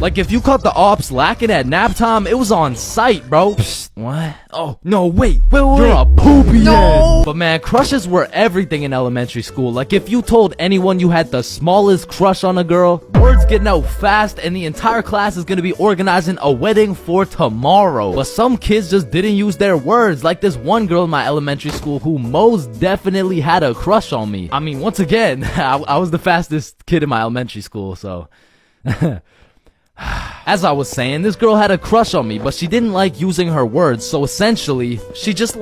Like, if you caught the ops lacking at nap time, it was on sight, bro. Psst, what? Oh, no, wait. You're a poopy head. But man, crushes were everything in elementary school. Like, if you told anyone you had the smallest crush on a girl, word's getting out fast and the entire class is gonna be organizing a wedding for tomorrow. But some kids just didn't use their words. Like this one girl in my elementary school who most definitely had a crush on me. I mean, once again, I was the fastest kid in my elementary school, so... As I was saying, this girl had a crush on me, but she didn't like using her words, so essentially, she just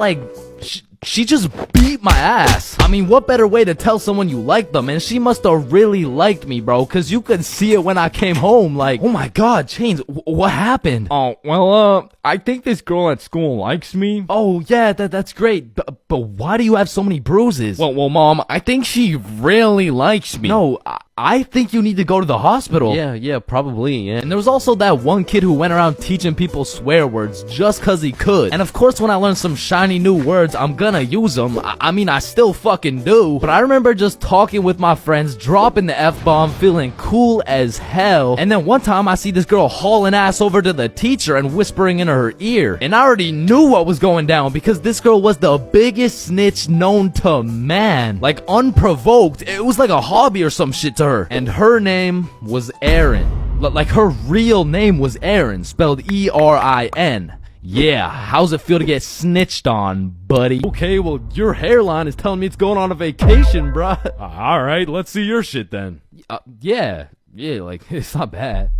she just beat my ass. I mean, what better way to tell someone you like them? And she must have really liked me, bro, cause you could see it when I came home. Like, oh my god, Chains, what happened? Oh, well, I think this girl at school likes me. Oh yeah, that's great, but why do you have so many bruises? Well, Mom, I think she really likes me. No, I think you need to go to the hospital. Yeah, probably, yeah. And there was also that one kid who went around teaching people swear words just cause he could. And of course, when I learn some shiny new words, I'm gonna use them. I mean, I still fucking do. But I remember just talking with my friends, dropping the F-bomb, feeling cool as hell. And then one time I see this girl hauling ass over to the teacher and whispering in her ear. And I already knew what was going down because this girl was the biggest snitch known to man. Like, unprovoked. It was like a hobby or some shit to her. And her name was Erin. Like, her real name was Erin, spelled E-R-I-N. Yeah, how's it feel to get snitched on, buddy? Okay, well, your hairline is telling me it's going on a vacation, bruh. Alright, let's see your shit then. Yeah, like, it's not bad.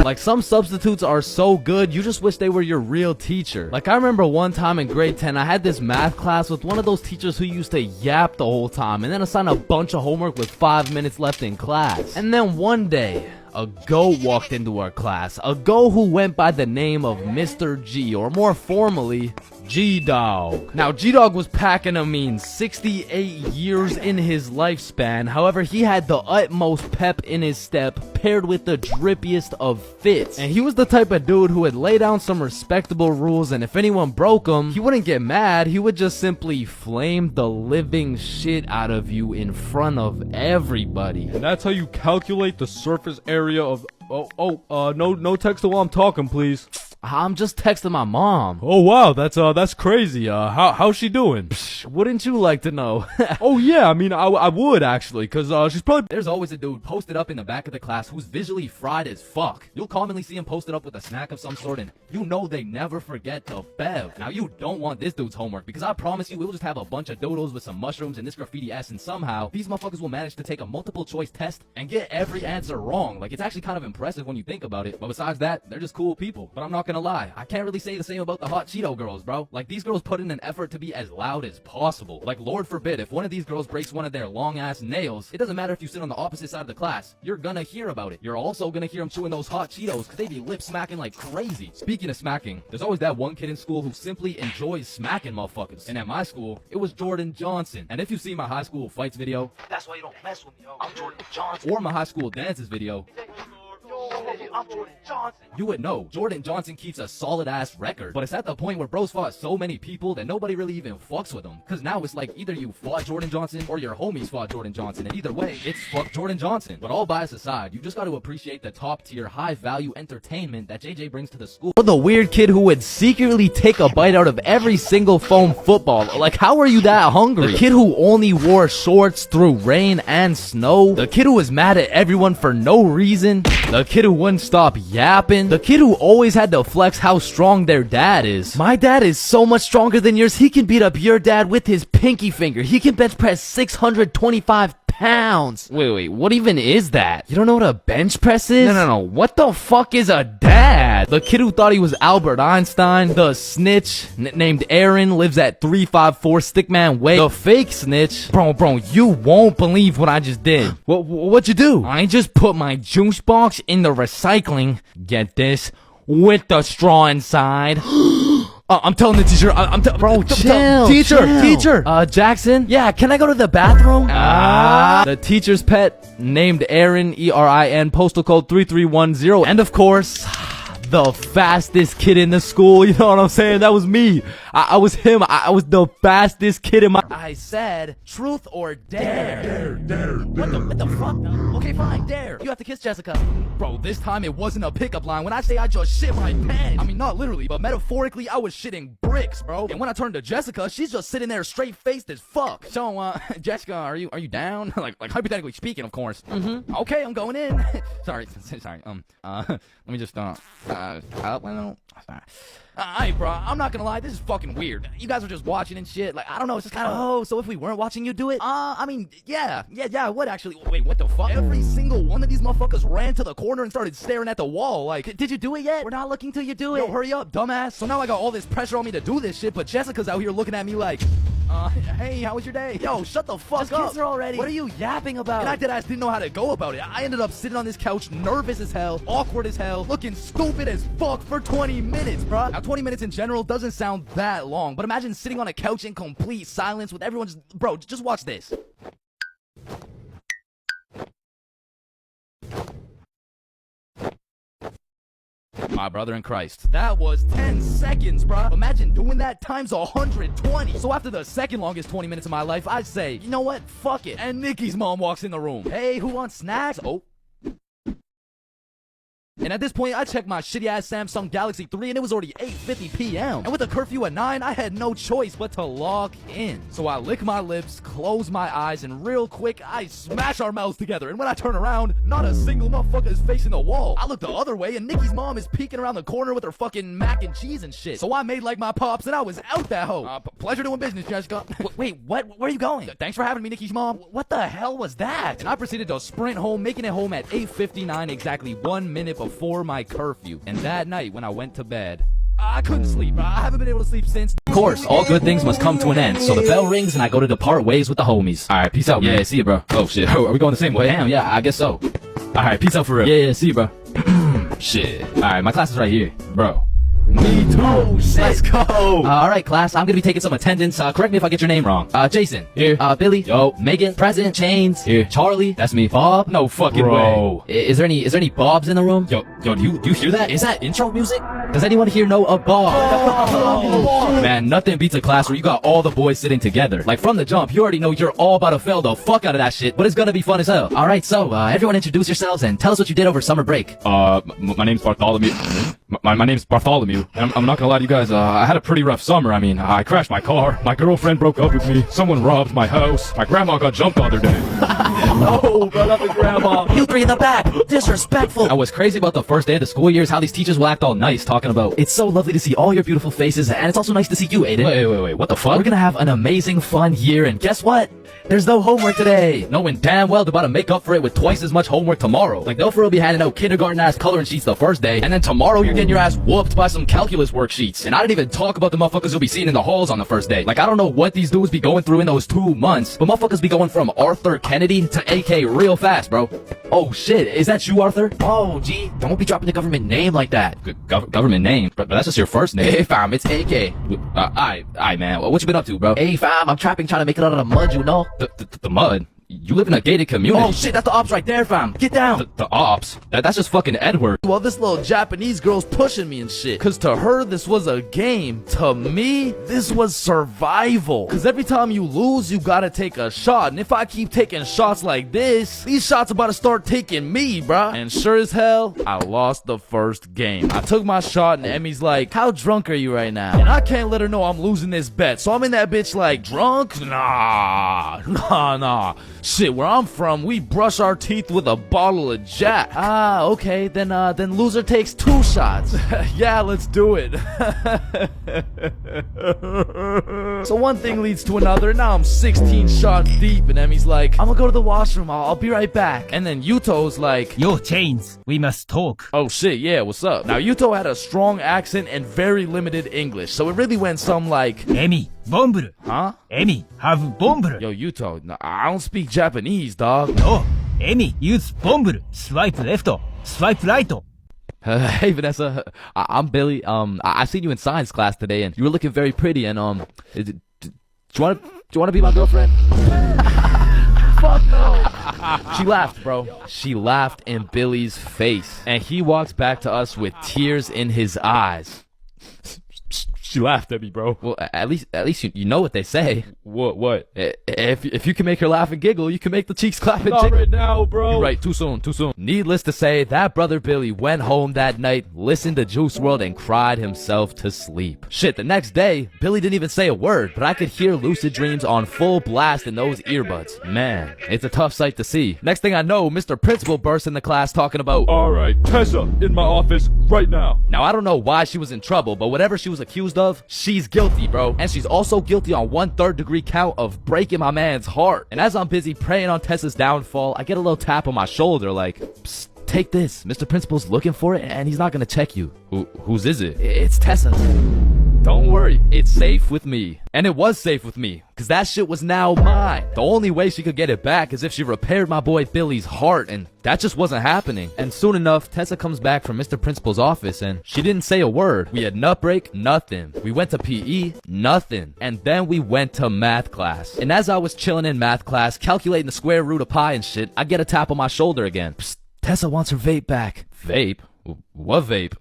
Like, some substitutes are so good, you just wish they were your real teacher. Like, I remember one time in grade 10, I had this math class with one of those teachers who used to yap the whole time and then assign a bunch of homework with 5 minutes left in class. And then one day, a goat walked into our class. A goat who went by the name of Mr. G, or more formally, G-Dog. Now, G-Dog was packing a mean 68 years in his lifespan. However, he had the utmost pep in his step, paired with the drippiest of fits. And he was the type of dude who would lay down some respectable rules, and if anyone broke them, he wouldn't get mad. He would just simply flame the living shit out of you in front of everybody. And that's how you calculate the surface area of... no text while I'm talking, please. I'm just texting my mom. Oh wow, that's crazy. How's she doing? Psh, wouldn't you like to know? Oh yeah, I mean, I would actually, cause she's probably... There's always a dude posted up in the back of the class who's visually fried as fuck. You'll commonly see him posted up with a snack of some sort, and you know they never forget to bev. Now, you don't want this dude's homework, because I promise you, we'll just have a bunch of doodles with some mushrooms and this graffiti ass, and somehow, these motherfuckers will manage to take a multiple choice test and get every answer wrong. Like, it's actually kind of impressive when you think about it, but besides that, they're just cool people. But I'm not gonna lie, I can't really say the same about the hot Cheeto girls, bro. Like, these girls put in an effort to be as loud as possible. Like, Lord forbid, if one of these girls breaks one of their long-ass nails, it doesn't matter if you sit on the opposite side of the class, you're gonna hear about it. You're also gonna hear them chewing those hot Cheetos, because they be lip smacking like crazy. Speaking of smacking, there's always that one kid in school who simply enjoys smacking motherfuckers. And at my school, it was Jordan Johnson. And if you see my high school fights video, that's why you don't mess with me, yo. I'm Jordan Johnson. Or my high school dances video, I'm Jordan Johnson, you would know Jordan Johnson keeps a solid ass record. But it's at the point where bros fought so many people that nobody really even fucks with them. Cause now it's like either you fought Jordan Johnson or your homies fought Jordan Johnson, and either way, it's fuck Jordan Johnson. But all bias aside, you just gotta appreciate the top tier, high value entertainment that JJ brings to the school. Or the weird kid who would secretly take a bite out of every single foam football. Like, how are you that hungry? The kid who only wore shorts through rain and snow. The kid who was mad at everyone for no reason. The kid who wouldn't stop yapping. The kid who always had to flex how strong their dad is. My dad is so much stronger than yours, he can beat up your dad with his pinky finger. He can bench press 625 pounds. Wait, what even is that? You don't know what a bench press is? No, what the fuck is a dad? The kid who thought he was Albert Einstein. The snitch named Aaron lives at 354 Stickman Way. The fake snitch. Bro, you won't believe what I just did. What'd you do? I just put my juice box in the recycling, get this, with the straw inside. I'm telling the teacher, bro, chill, teacher, Jackson, yeah, can I go to the bathroom? The teacher's pet, named Erin, E-R-I-N, postal code 3310, and of course, the fastest kid in the school, you know what I'm saying? That was me. I was him. I was the fastest kid in my. I said truth or dare. Dare. What the fuck? Okay, fine, dare. You have to kiss Jessica. Bro, this time it wasn't a pickup line. When I say I just shit my pants, I mean not literally, but metaphorically, I was shitting bricks, bro. And when I turned to Jessica, she's just sitting there straight faced as fuck. So, Jessica, are you down? like hypothetically speaking, of course. Okay, I'm going in. sorry. Let me just Alright, bro, I'm not gonna lie, this is fucking weird. You guys are just watching and shit. Like, I don't know, it's just kind of. Oh, so if we weren't watching you do it? I mean, yeah, I would actually. Wait, what the fuck? Every single one of these motherfuckers ran to the corner and started staring at the wall. Like, did you do it yet? We're not looking till you do it. Yo, hurry up, dumbass. So now I got all this pressure on me to do this shit, but Jessica's out here looking at me like, hey, how was your day? Yo, shut the fuck up. Kiss her already. What are you yapping about? And I deadass didn't know how to go about it. I ended up sitting on this couch, nervous as hell, awkward as hell, looking stupid as fuck for 20 minutes, bro. Now, 20 minutes in general doesn't sound that long, but imagine sitting on a couch in complete silence with everyone just, bro, just watch this. My brother in Christ. That was 10 seconds, bruh. Imagine doing that times 120. So after the second longest 20 minutes of my life, I'd say, you know what? Fuck it. And Nikki's mom walks in the room. Hey, who wants snacks? Oh. And at this point, I checked my shitty-ass Samsung Galaxy 3, and it was already 8:50 p.m. And with a curfew at 9, I had no choice but to log in. So I lick my lips, close my eyes, and real quick, I smash our mouths together. And when I turn around, not a single motherfucker is facing the wall. I look the other way, and Nikki's mom is peeking around the corner with her fucking mac and cheese and shit. So I made like my pops, and I was out that hoe. Pleasure doing business, Jessica. Wait, what? Where are you going? Thanks for having me, Nikki's mom. What the hell was that? And I proceeded to sprint home, making it home at 8:59, exactly 1 minute before my curfew. And that night when I went to bed, I couldn't sleep. I haven't been able to sleep since. Of course, all good things must come to an end. So the bell rings and I go to depart ways with the homies. Alright, peace out, man. Yeah, see you, bro. Oh shit, are we going the same way? Damn, yeah, I guess so. Alright, peace out for real. Yeah, see you, bro. Shit. Alright, my class is right here, bro. Me too. Oh, shit. Let's go. Alright, class. I'm gonna be taking some attendance. Correct me if I get your name wrong. Jason. Here. Billy. Yo. Megan. Present. Chains. Here. Charlie. That's me. Bob. No fucking way. Is there any Bobs in the room? Yo, do you hear that? Is that intro music? Does anyone here know a Bob? Oh. Man, nothing beats a class where you got all the boys sitting together. Like from the jump, you already know you're all about to fail the fuck out of that shit, but it's gonna be fun as hell. Alright, so, everyone introduce yourselves and tell us what you did over summer break. My name's Bartholomew. My name's Bartholomew. I'm not gonna lie to you guys, I had a pretty rough summer. I mean, I crashed my car, my girlfriend broke up with me, someone robbed my house, my grandma got jumped the other day. No, but not the grandma. You three in the back, disrespectful. Now, what's crazy about the first day of the school year is how these teachers will act all nice, talking about, it's so lovely to see all your beautiful faces, and it's also nice to see you, Aiden. Wait, what the fuck? We're gonna have an amazing, fun year, and guess what? There's no homework today. Knowing damn well they're about to make up for it with twice as much homework tomorrow. Like, they'll for real be handing out kindergarten-ass coloring sheets the first day, and then tomorrow you're getting your ass whooped by some calculus worksheets. And I didn't even talk about the motherfuckers you'll be seeing in the halls on the first day. Like, I don't know what these dudes be going through in those 2 months, but motherfuckers be going from Arthur Kennedy to AK real fast, bro. Oh shit, is that you, Arthur? Oh, gee, don't be dropping the government name like that. Government name? But that's just your first name. Hey fam, it's AK. Aight man, what you been up to, bro? Hey fam, I'm trying to make it out of the mud, you know? The mud? You live in a gated community. Oh shit, that's the ops right there, fam. Get down. The ops? That's just fucking Edward. Well, this little Japanese girl's pushing me and shit. Cause to her, this was a game. To me, this was survival. Cause every time you lose, you gotta take a shot. And if I keep taking shots like this, these shots about to start taking me, bruh. And sure as hell, I lost the first game. I took my shot and Emmy's like, how drunk are you right now? And I can't let her know I'm losing this bet. So I'm in that bitch like, drunk? Nah. Shit, where I'm from, we brush our teeth with a bottle of Jack. Ah, okay, then loser takes 2 shots. Yeah, let's do it. So one thing leads to another, and now I'm 16 shots deep, and Emmy's like, I'm gonna go to the washroom, I'll be right back. And then Yuto's like, Yo, Chains, we must talk. Oh shit, yeah, what's up? Now Yuto had a strong accent and very limited English, so it really went some like, Emmy, Bomburu. huh? Emmy, have Bomburu. Yo, Yuto, I don't speak Japanese, dog. No, Emmy, use Bomburu. Swipe left, swipe right. Hey Vanessa, I'm Billy. I seen you in science class today, and you were looking very pretty. And do you want to be my girlfriend? Fuck no. She laughed, bro. She laughed in Billy's face, and he walks back to us with tears in his eyes. She laughed at me, bro. Well, at least you know what they say. What? If you can make her laugh and giggle, you can make the cheeks clap and Not jiggle. right now, bro. You're right, too soon. Needless to say, that brother Billy went home that night, listened to Juice WRLD, and cried himself to sleep. Shit, the next day, Billy didn't even say a word, but I could hear Lucid Dreams on full blast in those earbuds. Man, it's a tough sight to see. Next thing I know, Mr. Principal bursts in the class talking about, Alright, Tessa, in my office, right now. Now, I don't know why she was in trouble, but whatever she was accused of, she's guilty, bro. And she's also guilty on 1 3rd-degree count of breaking my man's heart. And as I'm busy praying on Tessa's downfall, I get a little tap on my shoulder like, psst, take this. Mr. Principal's looking for it, and he's not gonna check you. Whose is it? It's Tessa. Don't worry, it's safe with me. And it was safe with me, cause that shit was now mine. The only way she could get it back is if she repaired my boy Billy's heart, and that just wasn't happening. And soon enough, Tessa comes back from Mr. Principal's office, and she didn't say a word. We had nut break, nothing. We went to PE, nothing. And then we went to math class. And as I was chilling in math class, calculating the square root of pi and shit, I get a tap on my shoulder again. Psst, Tessa wants her vape back. Vape? What vape?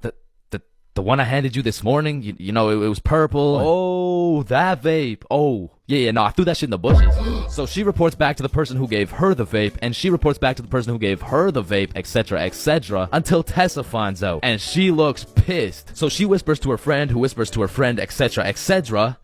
The one I handed you this morning, you know, it was purple. Oh, that vape. Oh, yeah, no, I threw that shit in the bushes. So she reports back to the person who gave her the vape, and she reports back to the person who gave her the vape, etc., until Tessa finds out. And she looks pissed. So she whispers to her friend, who whispers to her friend, etc.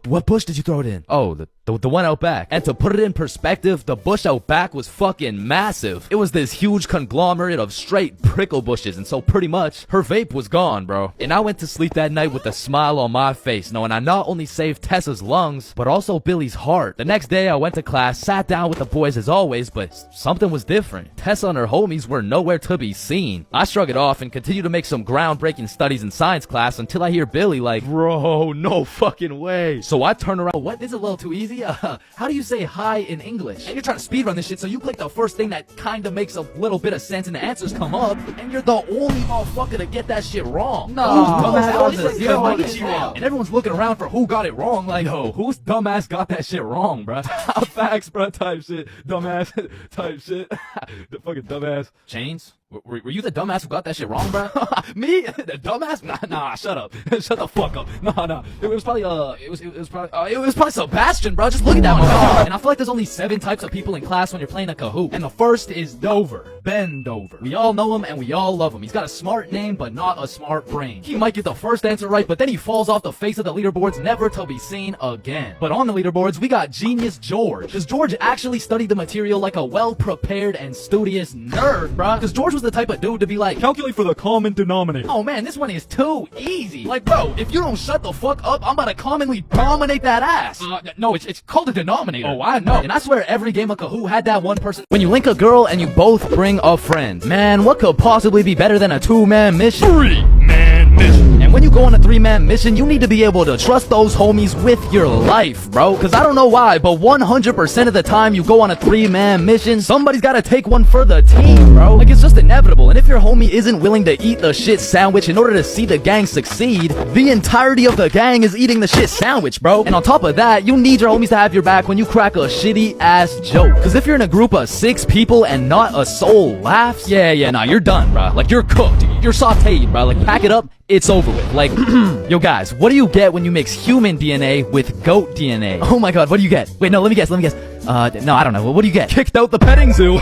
What bush did you throw it in? Oh, the one out back. And to put it in perspective, the bush out back was fucking massive. It was this huge conglomerate of straight prickle bushes, and so pretty much, her vape was gone, bro. And I went to sleep that night with a smile on my face, knowing I not only saved Tessa's lungs, but also Billy's heart. The next day, I went to class, sat down with the boys as always, but something was different. Tessa and her homies were nowhere to be seen. I shrug it off and continue to make some groundbreaking studies in science class until I hear Billy like, Bro, no fucking way. so I turn around. What? This is a little too easy. How do you say hi in English? And you're trying to speedrun this shit, so you click the first thing that kind of makes a little bit of sense and the answers come up, and you're the only motherfucker to get that shit wrong. No, dumbass got the zero wrong. And everyone's looking around for who got it wrong. Like, yo, whose dumbass got that shit wrong, bruh? Facts, bro, type shit. Dumbass, type shit. The fucking dumbass. Chains? Were you the dumbass who got that shit wrong, bro? Me? The dumbass? Nah, shut up. Shut the fuck up. Nah. It was probably, it was probably Sebastian, bro. Just look at that motherfucker. And I feel like there's only 7 types of people in class when you're playing a Kahoot. And the first is Dover. Ben Dover. We all know him and we all love him. He's got a smart name, but not a smart brain. He might get the first answer right, but then he falls off the face of the leaderboards, never to be seen again. But on the leaderboards, we got Genius George. Because George actually studied the material like a well-prepared and studious nerd, bro. Because George was the type of dude to be like, Calculate for the common denominator. oh man, this one is too easy. Like, bro, if you don't shut the fuck up, I'm about to commonly dominate that ass. No, it's called a denominator. Oh, I know. And I swear every game of Kahoot had that one person. When you link a girl and you both bring a friend, man, what could possibly be better than a 2-man mission? 3-man mission. And when you go on a 3-man mission, you need to be able to trust those homies with your life, bro. Cause I don't know why, but 100% of the time you go on a 3-man mission, somebody's gotta take one for the team, bro. Like, it's just inevitable. And if your homie isn't willing to eat the shit sandwich in order to see the gang succeed, the entirety of the gang is eating the shit sandwich, bro. And on top of that, you need your homies to have your back when you crack a shitty ass joke. Cause if you're in a group of 6 people and not a soul laughs, nah, you're done, bro. Like, you're cooked. You're sauteed, bro. Like, pack it up. It's over with. Like, yo guys, what do you get when you mix human DNA with goat DNA? Oh my god, what do you get? Wait, no, let me guess. No, I don't know. What do you get? Kicked out the petting zoo.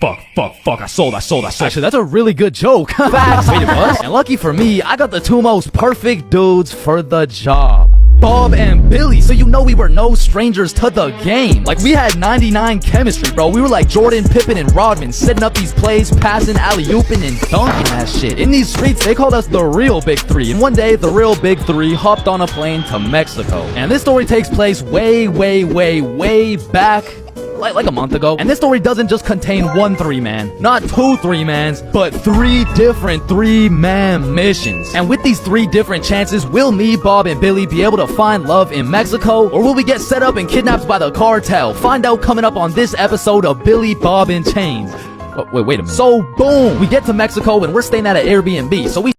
Fuck. I sold. Actually, that's a really good joke. Facts. Wait, it was? And lucky for me, I got the 2 most perfect dudes for the job. Bob and Billy, so you know we were no strangers to the game. Like, we had 99 chemistry, bro. We were like Jordan, Pippen, and Rodman, setting up these plays, passing, alley-ooping, and dunking that shit. In these streets, they called us the real Big 3. And one day, the real Big 3 hopped on a plane to Mexico. And this story takes place way back, like a month ago. And this story doesn't just contain one 3-man, not 2 3-mans, but 3 different 3-man missions. And with these 3 different chances, will me, Bob, and Billy be able to find love in Mexico? Or will we get set up and kidnapped by the cartel? Find out coming up on this episode of Billy, Bob, and Chains. Wait a minute. So boom, we get to Mexico and we're staying at an Airbnb. So we